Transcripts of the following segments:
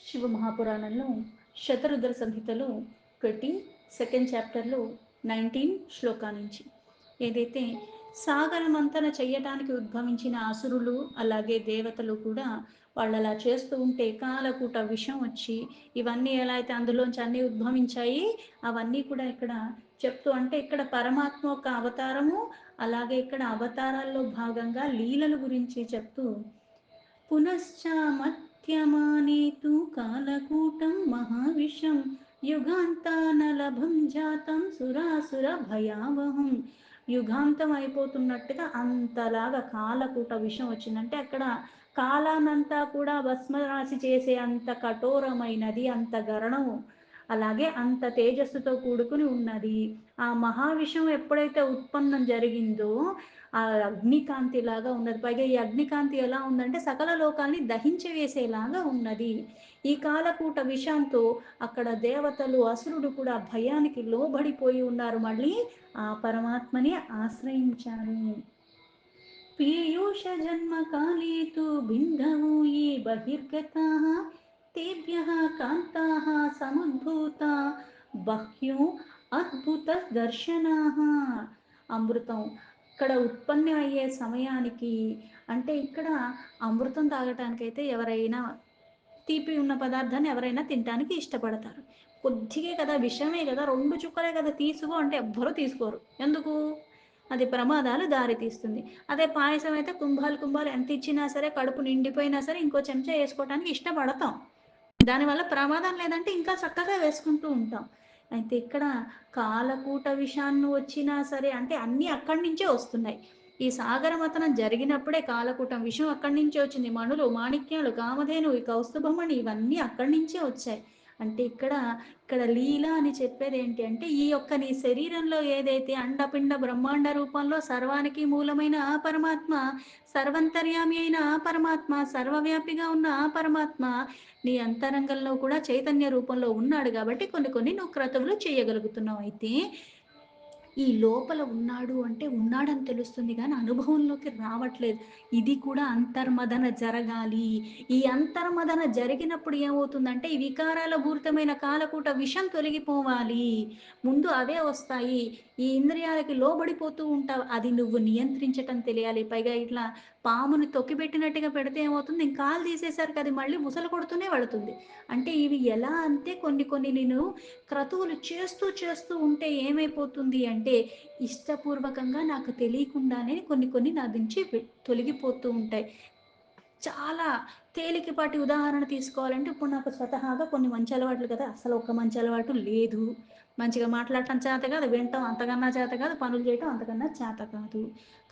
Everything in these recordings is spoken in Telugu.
శివ మహాపురాణంలో శతరుద్ర సంహితలో 22nd చాప్టర్లో 19 శ్లోకా నుంచి ఏదైతే సాగర మంతన చెయ్యటానికి ఉద్భవించిన అసురులు అలాగే దేవతలు కూడా వాళ్ళు అలా చేస్తూ ఉంటే కాలకూట విషం వచ్చి ఇవన్నీ ఎలా అయితే అందులోంచి అన్నీ ఉద్భవించాయి అవన్నీ కూడా ఇక్కడ చెప్తూ అంటే ఇక్కడ పరమాత్మ యొక్క అవతారము అలాగే ఇక్కడ అవతారాల్లో భాగంగా లీలల గురించి చెప్తూ పునశ్చామత్యమానే తు కాలకూటం మహావిషం యుగాంతానలభం జాతం సురాసుర భయావహం. యుగాంతం అయిపోతున్నట్టుగా అంతలాగా కాలకూట విషం వచ్చిందంటే అక్కడ కాలానంతా కూడా భస్మరాశి చేసే అంత కఠోరమైనది, అంత గరణము, అలాగే అంత తేజస్సుతో కూడుకుని ఉన్నది. ఆ మహావిషం ఎప్పుడైతే ఉత్పన్నం జరిగిందో ఆ అగ్నికాంతి లాగా ఉన్నది. పైగా ఈ అగ్నికాంతి ఎలా ఉందంటే సకల లోకాల్ని దహించి వేసేలాగా ఉన్నది. ఈ కాలకూట విషంతో అక్కడ దేవతలు అసురుడు కూడా భయానికి లోబడిపోయి ఉన్నారు. మళ్ళీ ఆ పరమాత్మని ఆశ్రయించారు. పీయూష జన్మ కాలే తు బిందవు ఈ బహిర్గతా తేభ్యః కాంతాః సముద్భూత బహ్యో అద్భుత దర్శనాః. అమృతం ఇక్కడ ఉత్పన్నం అయ్యే సమయానికి అంటే ఇక్కడ అమృతం తాగటానికైతే ఎవరైనా తీపి ఉన్న పదార్థాన్ని ఎవరైనా తినడానికి ఇష్టపడతారు. కొద్దిగే కదా, విషమే కదా, 2 చుక్కలే కదా తీసుకో అంటే ఎవ్వరూ తీసుకోరు. ఎందుకు? అది ప్రమాదాలు దారి తీస్తుంది. అదే పాయసం అయితే కుంభాలు కుంభాలు ఎంత ఇచ్చినా సరే, కడుపు నిండిపోయినా సరే ఇంకో చెంచా వేసుకోవడానికి ఇష్టపడతాం. దానివల్ల ప్రమాదం లేదంటే ఇంకా చక్కగా వేసుకుంటూ ఉంటాం. అయితే ఇక్కడ కాలకూట విషాన్ని వచ్చినా సరే అంటే అన్నీ అక్కడి నుంచే వస్తున్నాయి. ఈ సాగర మతనం జరిగినప్పుడే కాలకూటం విషయం అక్కడి నుంచే వచ్చింది. మణులు, మాణిక్యాలు, కామధేను, ఈ కౌస్తుభమణి ఇవన్నీ అక్కడి నుంచే వచ్చాయి. అంటే ఇక్కడ లీల అని చెప్పేది ఏంటి అంటే ఈ యొక్క నీ శరీరంలో ఏదైతే అండపిండ బ్రహ్మాండ రూపంలో సర్వానికి మూలమైన ఆ పరమాత్మ, సర్వంతర్యామి అయిన ఆ పరమాత్మ, సర్వవ్యాపిగా ఉన్న ఆ పరమాత్మ నీ అంతరంగంలో కూడా చైతన్య రూపంలో ఉన్నాడు కాబట్టి కొన్ని కొన్ని నువ్వు క్రతువులు చేయగలుగుతున్నావు. అయితే ఈ లోపల ఉన్నాడు అంటే ఉన్నాడని తెలుస్తుంది కానీ అనుభవంలోకి రావట్లేదు. ఇది కూడా అంతర్మదన జరగాలి. ఈ అంతర్మదన జరిగినప్పుడు ఏమవుతుందంటే ఈ వికారాల పూరితమైన కాలకూట విషం తొలగిపోవాలి. ముందు అవే వస్తాయి. ఈ ఇంద్రియాలకి లోబడిపోతూ ఉంటావు, అది నువ్వు నియంత్రించటం తెలియాలి. పైగా ఇట్లా పాముని తొక్కిపెట్టినట్టుగా పెడితే ఏమవుతుంది, ఇంక కాలు తీసేసరికి అది మళ్ళీ బుసలు కొడుతూనే పడుతుంది. అంటే ఇవి ఎలా అంటే కొన్ని కొన్ని నేను క్రతువులు చేస్తూ చేస్తూ ఉంటే ఏమైపోతుంది అంటే ఇష్టపూర్వకంగా నాకు తెలియకుండానే కొన్ని కొన్ని నా నుంచి తొలగిపోతూ ఉంటాయి. చాలా తేలికపాటి ఉదాహరణ తీసుకోవాలంటే ఇప్పుడు నాకు స్వతహాగా కొన్ని మంచి అలవాట్లు కదా, అసలు ఒక మంచి అలవాటు లేదు. మంచిగా మాట్లాడటం చేత కాదు, వినటం అంతకన్నా చేత కాదు, పనులు చేయటం అంతకన్నా చేత కాదు.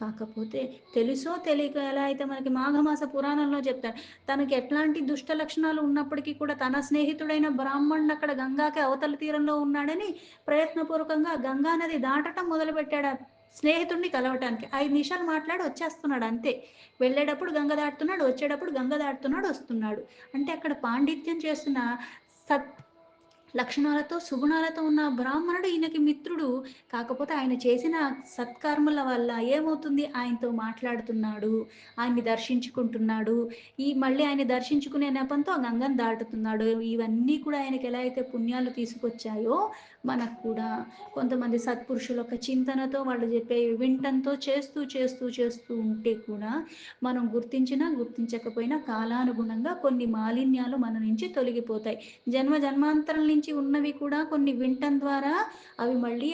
కాకపోతే తెలుసో తెలియక ఎలా అయితే మనకి మాఘమాస పురాణంలో చెప్తారు, తనకి ఎట్లాంటి దుష్ట లక్షణాలు ఉన్నప్పటికీ కూడా తన స్నేహితుడైన బ్రాహ్మణుడు అక్కడ గంగాకి అవతల తీరంలో ఉన్నాడని ప్రయత్నపూర్వకంగా గంగా నది దాటటం మొదలుపెట్టాడు ఆ స్నేహితుడిని కలవటానికి. 5 నిమిషాలు మాట్లాడి వచ్చేస్తున్నాడు అంతే. వెళ్ళేటప్పుడు గంగ దాటుతున్నాడు, వచ్చేటప్పుడు గంగ దాటుతున్నాడు, వస్తున్నాడు. అంటే అక్కడ పాండిత్యం చేస్తున్న సత్ లక్షణాలతో సుగుణాలతో ఉన్న బ్రాహ్మణుడు ఈయనకి మిత్రుడు. కాకపోతే ఆయన చేసిన సత్కర్మల వల్ల ఏమవుతుంది, ఆయనతో మాట్లాడుతున్నాడు, ఆయన్ని దర్శించుకుంటున్నాడు, ఈ మళ్ళీ ఆయన దర్శించుకునే నెపంతో ఆ గంగను దాటుతున్నాడు. ఇవన్నీ కూడా ఆయనకి ఎలా అయితే పుణ్యాలు తీసుకొచ్చాయో మనకు కూడా కొంతమంది సత్పురుషుల యొక్క చింతనతో వాళ్ళు చెప్పే వింటంతో చేస్తూ చేస్తూ చేస్తూ ఉంటే కూడా మనం గుర్తించినా గుర్తించకపోయినా కాలానుగుణంగా కొన్ని మాలిన్యాలు మన నుంచి తొలగిపోతాయి. జన్మ జన్మాంతరం నుంచి ఉన్నవి కూడా కొన్ని వింటం ద్వారా అవి మళ్ళీ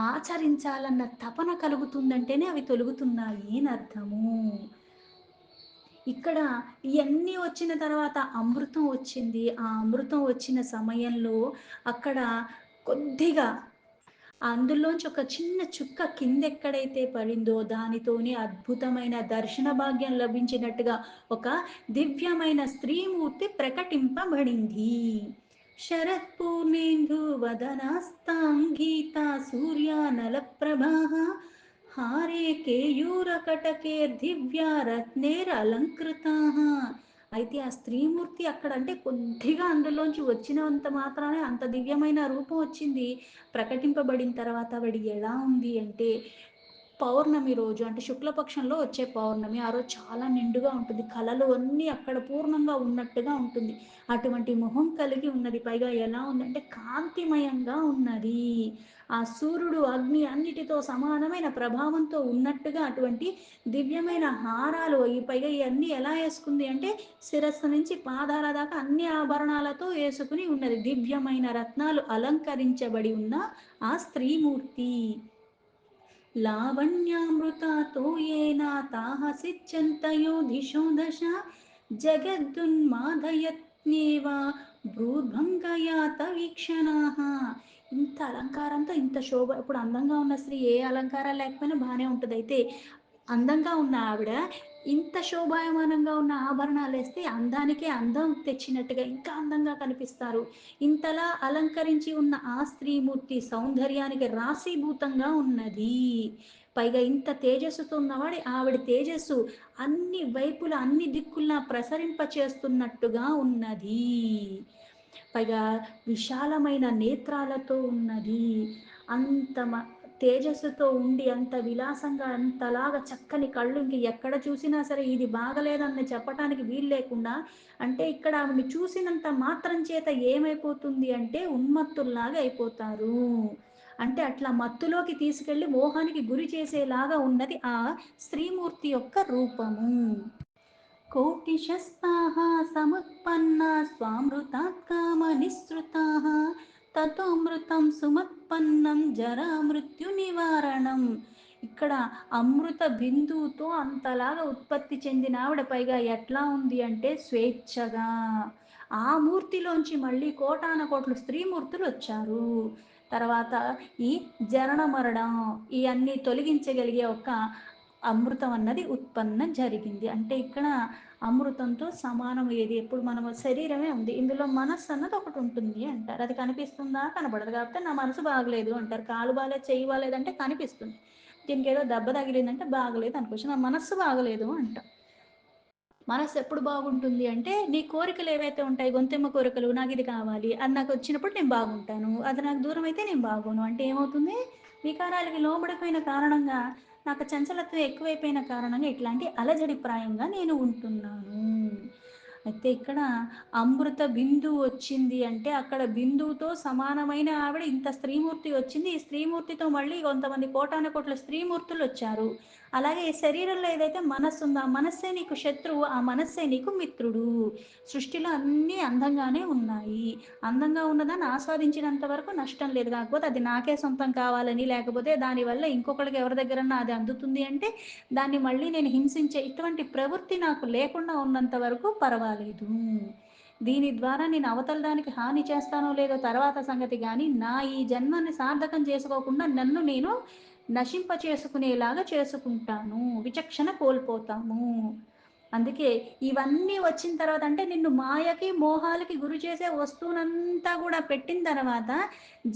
ఆచరించాలన్న తపన కలుగుతుందంటేనే అవి తొలుగుతున్నాయి అని అర్థము. ఇక్కడ ఇవన్నీ వచ్చిన తర్వాత అమృతం వచ్చింది. ఆ అమృతం వచ్చిన సమయంలో అక్కడ కొద్దిగా అందులోంచి ఒక చిన్న చుక్క కిందెక్కడైతే పడిందో దానితోనే అద్భుతమైన దర్శన భాగ్యం లభించినట్టుగా ఒక దివ్యమైన స్త్రీమూర్తి ప్రకటింపబడింది. శరత్పూర్ణేందు వదనాస్తాం గీతా సూర్యానల ప్రభా హారే కేయూరకటకేర్దివ్యా రత్నేరలంకృతా. అయితే ఆ స్త్రీమూర్తి అక్కడ అంటే కొద్దిగా అందులోంచి వచ్చినంత మాత్రానే అంత దివ్యమైన రూపం వచ్చింది. ప్రకటింపబడిన తర్వాత ఆవిడ ఎలా ఉంది అంటే పౌర్ణమి రోజు అంటే శుక్లపక్షంలో వచ్చే పౌర్ణమి. ఆ రోజు చాలా నిండుగా ఉంటుంది. కళలు అన్నీ అక్కడ పూర్ణంగా ఉన్నట్టుగా ఉంటుంది. అటువంటి మొహం కలిగి ఉన్నది. పైగా ఎలా ఉందంటే కాంతిమయంగా ఉన్నది. ఆ సూర్యుడు, అగ్ని అన్నిటితో సమానమైన ప్రభావంతో ఉన్నట్టుగా అటువంటి దివ్యమైన హారాలు పైగా ఇవన్నీ ఎలా వేసుకుంది అంటే శిరస్సు నుంచి పాదాల దాకా అన్ని ఆభరణాలతో వేసుకుని ఉన్నది. దివ్యమైన రత్నాలు అలంకరించబడి ఉన్న ఆ స్త్రీమూర్తి. లావణ్యామృతాతో येन ताः सिच्यन्तयो दिशो दश జగద్దున్మాదయత్నేవ భ్రూర్భంగయాత వీక్షణాః. ఇంత అలంకారంతో ఇంత శోభ ఇప్పుడు అందంగా ఉన్న స్త్రీ ఏ అలంకారాలు లేకపోయినా బాగానే ఉంటుంది. అయితే అందంగా ఉన్న ఆవిడ ఇంత శోభాయమానంగా ఉన్న ఆభరణాలు వేస్తే అందానికే అందం తెచ్చినట్టుగా ఇంకా అందంగా కనిపిస్తారు. ఇంతలా అలంకరించి ఉన్న ఆ స్త్రీమూర్తి సౌందర్యానికి రాశీభూతంగా ఉన్నది. పైగా ఇంత తేజస్సుతో ఉన్నవాడి ఆవిడ తేజస్సు అన్ని వైపుల అన్ని దిక్కుల్లా ప్రసరింప చేస్తున్నట్టుగా ఉన్నది. పైగా విశాలమైన నేత్రాలతో ఉన్నది. అంత తేజస్సుతో ఉండి అంత విలాసంగా అంతలాగా చక్కని కళ్ళు ఇంక ఎక్కడ చూసినా సరే ఇది బాగలేదని చెప్పటానికి వీలు లేకుండా అంటే ఇక్కడ ఆవిడని చూసినంత మాత్రం చేత ఏమైపోతుంది అంటే ఉన్మత్తుల్లాగా అయిపోతారు. అంటే అట్లా మత్తులోకి తీసుకెళ్లి మోహానికి గురి చేసేలాగా ఉన్నది ఆ స్త్రీమూర్తి యొక్క రూపము. కోటిశస్తాः సముత్పన్నా స్వామృతాత్ కామనిస్సృతాः తతోమృతం సుమత్పన్నం జరా మృత్యు నివారణం. ఇక్కడ అమృత బిందువుతో అంతలాగా ఉత్పత్తి చెందిన ఆవిడ పైగా ఎట్లా ఉంది అంటే స్వేచ్ఛగా ఆ మూర్తిలోంచి మళ్ళీ కోటాన కోట్లు స్త్రీమూర్తులు వచ్చారు. తర్వాత ఈ జనన మరణం ఇవన్నీ తొలగించగలిగే ఒక అమృతం అన్నది ఉత్పన్నం జరిగింది. అంటే ఇక్కడ అమృతంతో సమానం ఏది ఎప్పుడు మనం శరీరమే ఉంది, ఇందులో మనస్సు అన్నది ఒకటి ఉంటుంది అంటారు. అది కనిపిస్తుందా కనబడదు. కాబట్టి నా మనసు బాగలేదు అంటారు. కాలు బాగాలేదు చెయ్యి బాగాలేదంటే కనిపిస్తుంది. దీనికి ఏదో దెబ్బ తగిలిందంటే బాగలేదు అనుకోవచ్చు. నా మనస్సు బాగలేదు అంటాం. మనస్సు ఎప్పుడు బాగుంటుంది అంటే నీ కోరికలు ఏవైతే ఉంటాయి గొంతెమ్మ కోరికలు నాకు ఇది కావాలి అది నాకు వచ్చినప్పుడు నేను బాగుంటాను, అది నాకు దూరం అయితే నేను బాగోను అంటే ఏమవుతుంది, వికారాలకి లోబడిపోయిన కారణంగా నాకు చంచలత్వం ఎక్కువైపోయిన కారణంగా ఇట్లాంటి అలజడిప్రాయంగా నేను ఉంటున్నాను. అయితే ఇక్కడ అమృత బిందువు వచ్చింది అంటే అక్కడ బిందువుతో సమానమైన ఆవిడ ఇంత స్త్రీమూర్తి వచ్చింది. ఈ స్త్రీమూర్తితో మళ్ళీ కొంతమంది కోటాను కోట్ల స్త్రీమూర్తులు వచ్చారు. అలాగే ఈ శరీరంలో ఏదైతే మనస్సు ఉందో ఆ మనస్సే నీకు శత్రువు, ఆ మనస్సే నీకు మిత్రుడు. సృష్టిలో అన్నీ అందంగానే ఉన్నాయి. అందంగా ఉన్నదాన్ని ఆస్వాదించినంత వరకు నష్టం లేదు. కాకపోతే అది నాకే సొంతం కావాలని లేకపోతే దానివల్ల ఇంకొకరికి ఎవరి దగ్గరన్నా అది అందుతుంది అంటే దాన్ని మళ్ళీ నేను హింసించే ఇటువంటి ప్రవృత్తి నాకు లేకుండా ఉన్నంత వరకు పర్వాలేదు. దీని ద్వారా నేను అవతల దానికి హాని చేస్తానో లేదో తర్వాత సంగతి కానీ నా ఈ జన్మని సార్థకం చేసుకోకుండా నన్ను నేను నశింప చేసుకునేలాగా చేసుకుంటాను, విచక్షణ కోల్పోతాము. అందుకే ఇవన్నీ వచ్చిన తర్వాత అంటే నిన్ను మాయకి మోహాలకి గురి చేసే వస్తువునంతా కూడా పెట్టిన తర్వాత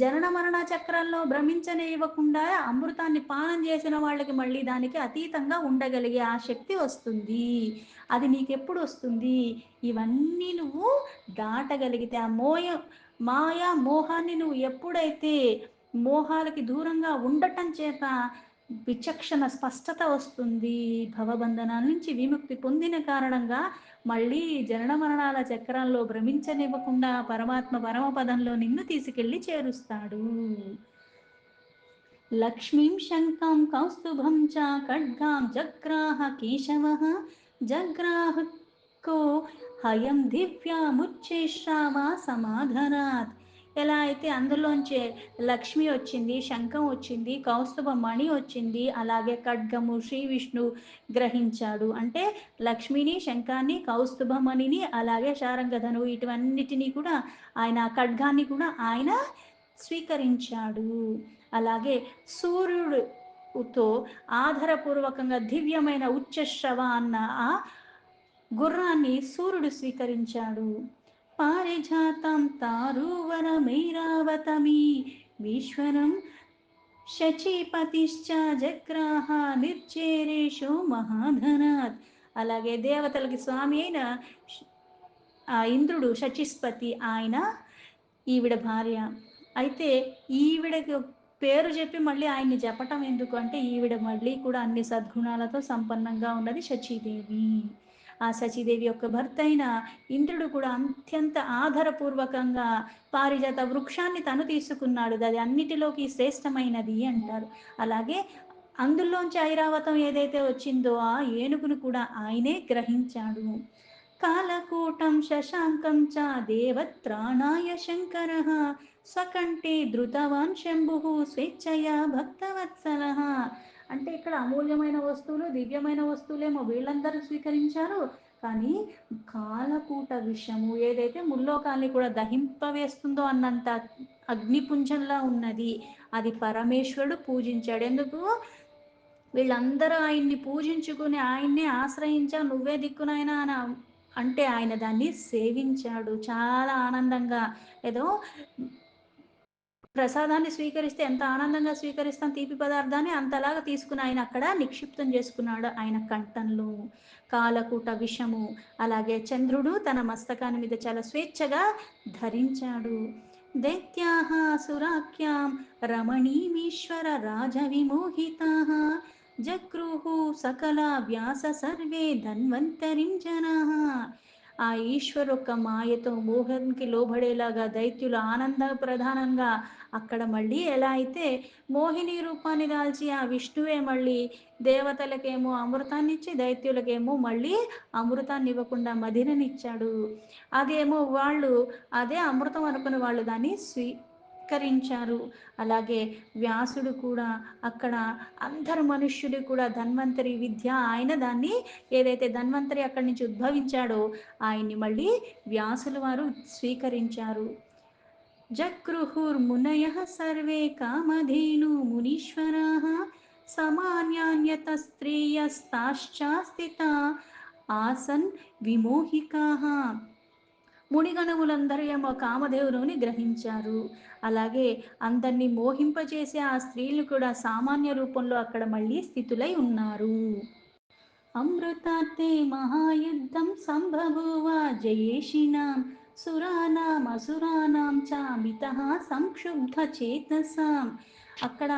జనన మరణ చక్రంలో భ్రమించనివ్వకుండా అమృతాన్ని పానం చేసిన వాళ్ళకి మళ్ళీ దానికి అతీతంగా ఉండగలిగే ఆ శక్తి వస్తుంది. అది నీకెప్పుడు వస్తుంది, ఇవన్నీ నువ్వు దాటగలిగితే ఆ మాయా మోహాన్ని నువ్వు ఎప్పుడైతే మోహాలకి దూరంగా ఉండటం చేత విచక్షణ స్పష్టత వస్తుంది. భవబంధనాల నుంచి విముక్తి పొందిన కారణంగా మళ్ళీ జనన మరణాల చక్రంలో భ్రమించనివ్వకుండా పరమాత్మ పరమపదంలో నిన్ను తీసుకెళ్ళి చేరుస్తాడు. లక్ష్మీం శంఖం కౌస్తుభం చ ఖడ్గాం జగ్రాహ కేశవః జగ్రాహకో హయం దివ్యాముచ్చేశ్రావ సమాధనాత్. ఎలా అయితే అందులోంచే లక్ష్మి వచ్చింది, శంఖం వచ్చింది, కౌస్తుభ మణి వచ్చింది, అలాగే ఖడ్గము శ్రీ విష్ణు గ్రహించాడు. అంటే లక్ష్మిని, శంఖాన్ని, కౌస్తుభ మణిని అలాగే శారంగధను ఇటువన్నిటినీ కూడా ఆయన ఖడ్గాన్ని కూడా ఆయన స్వీకరించాడు. అలాగే సూర్యుడుతో ఆధారపూర్వకంగా దివ్యమైన ఉచ్చశ్రవ అన్న ఆ గుర్రాన్ని సూర్యుడు స్వీకరించాడు. పారిజాతం తారువరమైరావతమీ ఈశ్వరం శచీపతిశ్చ జగ్రాహ నిర్చేరేషో మహాధనాత్. అలాగే దేవతలకి స్వామి అయిన ఆ ఇంద్రుడు శచిస్పతి ఆయన ఈవిడ భార్య. అయితే ఈవిడకి పేరు చెప్పి మళ్ళీ ఆయన్ని జపటం ఎందుకు అంటే, ఈవిడ మళ్ళీ కూడా అన్ని సద్గుణాలతో సంపన్నంగా ఉన్నది శచీదేవి. ఆ శచీదేవి యొక్క భర్త అయిన ఇంద్రుడు కూడా అత్యంత ఆదరపూర్వకంగా పారిజాత వృక్షాన్ని తను తీసుకున్నాడు. అది అన్నిటిలోకి శ్రేష్టమైనది అంటారు. అలాగే అందులోంచి ఐరావతం ఏదైతే వచ్చిందో ఆ ఏనుగును కూడా ఆయనే గ్రహించాడు. కాలకూటం శశాంకం చ దేవత్రాణాయ శంకరః స్వకంఠే ధృతవాన్ శంభుః స్వేచ్ఛయా భక్తవత్సలః. అంటే ఇక్కడ అమూల్యమైన వస్తువులు, దివ్యమైన వస్తువులేమో వీళ్ళందరూ స్వీకరించారు. కానీ కాలకూట విషము ఏదైతే ముల్లోకాల్ని కూడా దహింపవేస్తుందో అన్నంత అగ్నిపుంజంలా ఉన్నది, అది పరమేశ్వరుడు పూజించాడు. ఎందుకు? వీళ్ళందరూ ఆయన్ని పూజించుకుని ఆయన్నే ఆశ్రయించా, నువ్వే దిక్కునాయనా అని అంటే ఆయన దాన్ని సేవించాడు చాలా ఆనందంగా. ఏదో ప్రసాదాన్ని స్వీకరిస్తే ఎంత ఆనందంగా స్వీకరిస్తాం తీపి పదార్థాన్ని, అంతలాగా తీసుకుని ఆయన అక్కడ నిక్షిప్తం చేసుకున్నాడు ఆయన కంఠంలో కాలకూట విషము. అలాగే చంద్రుడు తన మస్తకాన్ని మీద చాలా స్వేచ్ఛగా ధరించాడు. దైత్యాః సురాఖ్యాం రమణీమీశ్వర రాజవిమోహితాః జగృహు సకల వ్యాస సర్వే ధన్వంతరిం జనాః. ఆ ఈశ్వర్ యొక్క మాయతో మోహన్కి లోబడేలాగా దైత్యులు ఆనంద ప్రధానంగా అక్కడ మళ్ళీ ఎలా అయితే మోహిని రూపాన్ని దాల్చి ఆ విష్ణువే మళ్ళీ దేవతలకేమో అమృతాన్ని ఇచ్చి దైత్యులకేమో మళ్ళీ అమృతాన్ని ఇవ్వకుండా మదిరనిచ్చాడు. అదేమో వాళ్ళు అదే అమృతం అనుకుని వాళ్ళు దాన్ని స్వీకరించారు. అలాగే వ్యాసుడు కూడా అక్కడ అందరు మనుష్యులు కూడా ధన్వంతరి విద్య ఆయన దాన్ని ఏదైతే ధన్వంతరి అక్కడి నుంచి ఉద్భవించాడో ఆయన్ని మళ్ళీ వ్యాసుల వారు స్వీకరించారు. జగృహుర్మునయః సర్వే కామధేను మునీశ్వరాः సమాన్యాన్యత స్త్రియస్తాశ్చాస్థితా ఆసన్ విమోహికాః. మునిగణములందరూ ఏమో కామదేవుని గ్రహించారు. అలాగే అందరినీ మోహింపచేసే ఆ స్త్రీలు కూడా సామాన్య రూపంలో అక్కడ మళ్ళీ స్థితులై ఉన్నారు. అమృతార్థే మహాయుద్ధం సంభభూవ జయేషిణాం సురానాం అసురానాం చ మితః సంక్షుబ్ధ చేతసాం. అక్కడ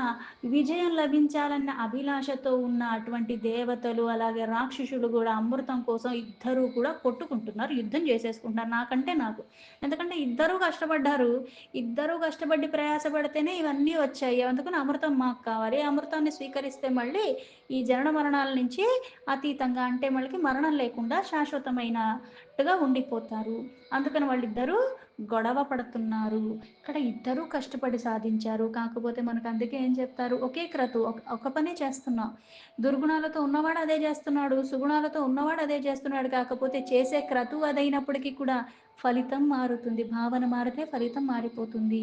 విజయం లభించాలన్న అభిలాషతో ఉన్న అటువంటి దేవతలు అలాగే రాక్షసులు కూడా అమృతం కోసం ఇద్దరు కూడా కొట్టుకుంటున్నారు, యుద్ధం చేసేసుకుంటున్నారు నాకంటే నాకు. ఎందుకంటే ఇద్దరూ కష్టపడ్డారు, ఇద్దరూ కష్టపడి ప్రయాసపడితేనే ఇవన్నీ వచ్చాయి. అందుకని అమృతం మాకు కావాలి, అమృతాన్ని స్వీకరిస్తే మళ్ళీ ఈ జనన మరణాల నుంచి అతీతంగా అంటే మనకి మరణం లేకుండా శాశ్వతమైనట్టుగా ఉండిపోతారు. అందుకని వాళ్ళిద్దరూ గొడవ పడుతున్నారు. ఇక్కడ ఇద్దరూ కష్టపడి సాధించారు. కాకపోతే మనకు అందుకే ఏం చెప్తారు, ఒకే క్రతు ఒక పనే చేస్తున్నాం. దుర్గుణాలతో ఉన్నవాడు అదే చేస్తున్నాడు, సుగుణాలతో ఉన్నవాడు అదే చేస్తున్నాడు. కాకపోతే చేసే క్రతువు అదైనప్పటికీ కూడా ఫలితం మారుతుంది. భావన మారితే ఫలితం మారిపోతుంది.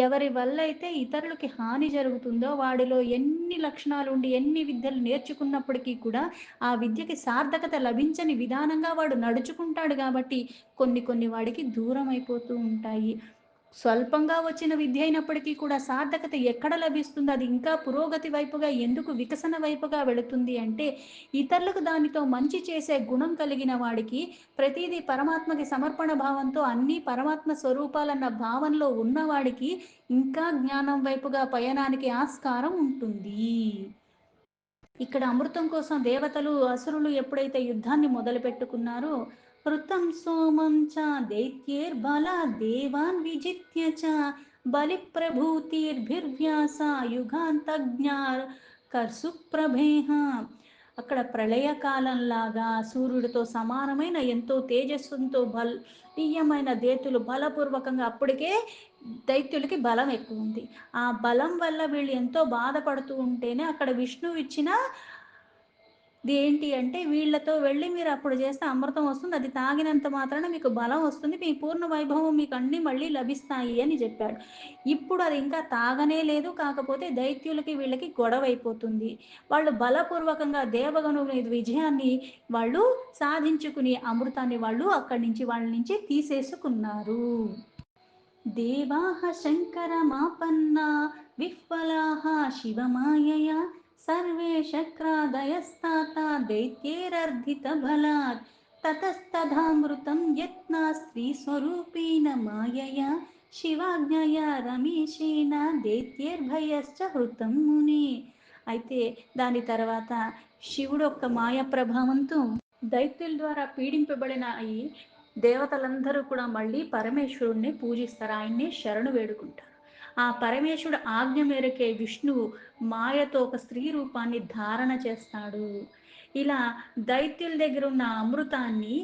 ఎవరి వల్ల అయితే ఇతరులకి హాని జరుగుతుందో వాడిలో ఎన్ని లక్షణాలు ఉండి ఎన్ని విద్యలు నేర్చుకున్నప్పటికీ కూడా ఆ విద్యకి సార్థకత లభించని విధానంగా వాడు నడుచుకుంటాడు. కాబట్టి కొన్ని వాడికి దూరం అయిపోతూ ఉంటాయి. స్వల్పంగా వచ్చిన విద్య అయినప్పటికీ కూడా సార్థకత ఎక్కడ లభిస్తుంది, అది ఇంకా పురోగతి వైపుగా ఎందుకు వికసన వైపుగా వెళుతుంది అంటే ఇతరులకు దానితో మంచి చేసే గుణం కలిగిన వాడికి ప్రతిదీ పరమాత్మకి సమర్పణ భావంతో అన్నీ పరమాత్మ స్వరూపాలన్న భావనలో ఉన్నవాడికి ఇంకా జ్ఞానం వైపుగా పయనానికి ఆస్కారం ఉంటుంది. ఇక్కడ అమృతం కోసం దేవతలు అసురులు ఎప్పుడైతే యుద్ధాన్ని మొదలు పెట్టుకున్నారో వృతం సోమం చ దైత్యేర్బల దేవాన్ విజిత్య చ బలి ప్రభూతిర్భిర్వ్యాస యుగాంతజ్ఞార్ కర్సుప్రభేహ. అక్కడ ప్రళయకాలంలాగా సూర్యుడితో సమానమైన ఎంతో తేజస్సుతో బలీయమైన దేతులు బలపూర్వకంగా అప్పటికే దైత్యులకి బలం ఎక్కువ ఉంది. ఆ బలం వల్ల వీళ్ళు ఎంతో బాధపడుతూ ఉంటేనే అక్కడ విష్ణువు ఇచ్చిన ఏంటి అంటే వీళ్ళతో వెళ్ళి మీరు అప్పుడు చేస్తే అమృతం వస్తుంది, అది తాగినంత మాత్రాన మీకు బలం వస్తుంది, మీ పూర్ణ వైభవం మీకు అన్ని మళ్ళీ లభిస్తాయి అని చెప్పాడు. ఇప్పుడు అది ఇంకా తాగనే లేదు. కాకపోతే దైత్యులకి వీళ్ళకి గొడవ అయిపోతుంది. వాళ్ళు బలపూర్వకంగా దేవగణుని విజయాన్ని వాళ్ళు సాధించుకుని అమృతాన్ని వాళ్ళు అక్కడి నుంచి వాళ్ళ నుంచి తీసేసుకున్నారు. దేవాః శంకరమాపన్నా విహ్వలాః శివమాయయా సర్వే శక్రాదయస్తాతా దైత్యేరర్ధితబలాత్ తతస్తథామృతం యత్నా స్త్రీస్వరూపేణ మాయయా శివాజ్ఞయా రమేశేన దైత్యేర్భయశ్చ హృతం ముని. అయితే దాని తర్వాత శివుడు యొక్క మాయా ప్రభావంతో దైత్యుల ద్వారా పీడింపబడిన ఈ దేవతలందరూ కూడా మళ్ళీ పరమేశ్వరుణ్ణి పూజిస్తారు, ఆయన్ని శరణు వేడుకుంటారు. ఆ పరమేశ్వరుడు ఆజ్ఞ మేరకే విష్ణువు మాయతో ఒక స్త్రీ రూపాన్ని ధారణ చేస్తాడు. ఇలా దైత్యుల దగ్గర ఉన్న అమృతాన్ని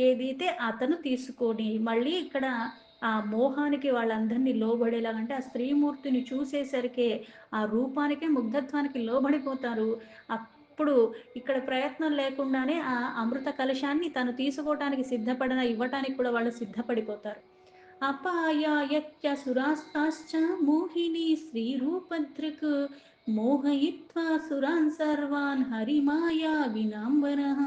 ఏదైతే అతను తీసుకొని మళ్ళీ ఇక్కడ ఆ మోహానికి వాళ్ళందరినీ లోబడేలాగంటే ఆ స్త్రీమూర్తిని చూసేసరికే ఆ రూపానికే ముగ్ధత్వానికి లోబడిపోతారు. అప్పుడు ఇక్కడ ప్రయత్నం లేకుండానే ఆ అమృత కలశాన్ని తను తీసుకోవటానికి సిద్ధపడిన ఇవ్వటానికి కూడా వాళ్ళు సిద్ధపడిపోతారు. అపాయాయత్య సురాస్తాశ్చ మోహిని శ్రీరూపధృక్ మోహయిత్వా సురాన్ సర్వాన్ హరిమాయా వినాంబరః.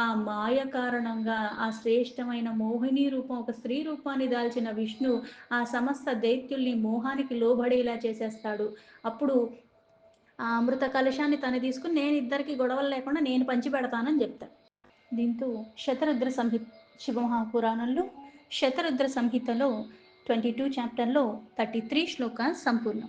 ఆ మాయ కారణంగా ఆ శ్రేష్టమైన మోహిని రూపం ఒక స్త్రీ రూపాన్ని దాల్చిన విష్ణు ఆ సమస్త దైత్యుల్ని మోహానికి లోబడేలా చేసేస్తాడు. అప్పుడు ఆ అమృత కలశాన్ని తను తీసుకుని నేను ఇద్దరికి గొడవలు లేకుండా నేను పంచి పెడతానని చెప్తాడు. దీంతో శతరుద్ర సంహిత శివమహాపురాణంలో శతరుద్ర సంహితలో 22 చాప్టర్లో 33 శ్లోకాలు సంపూర్ణం.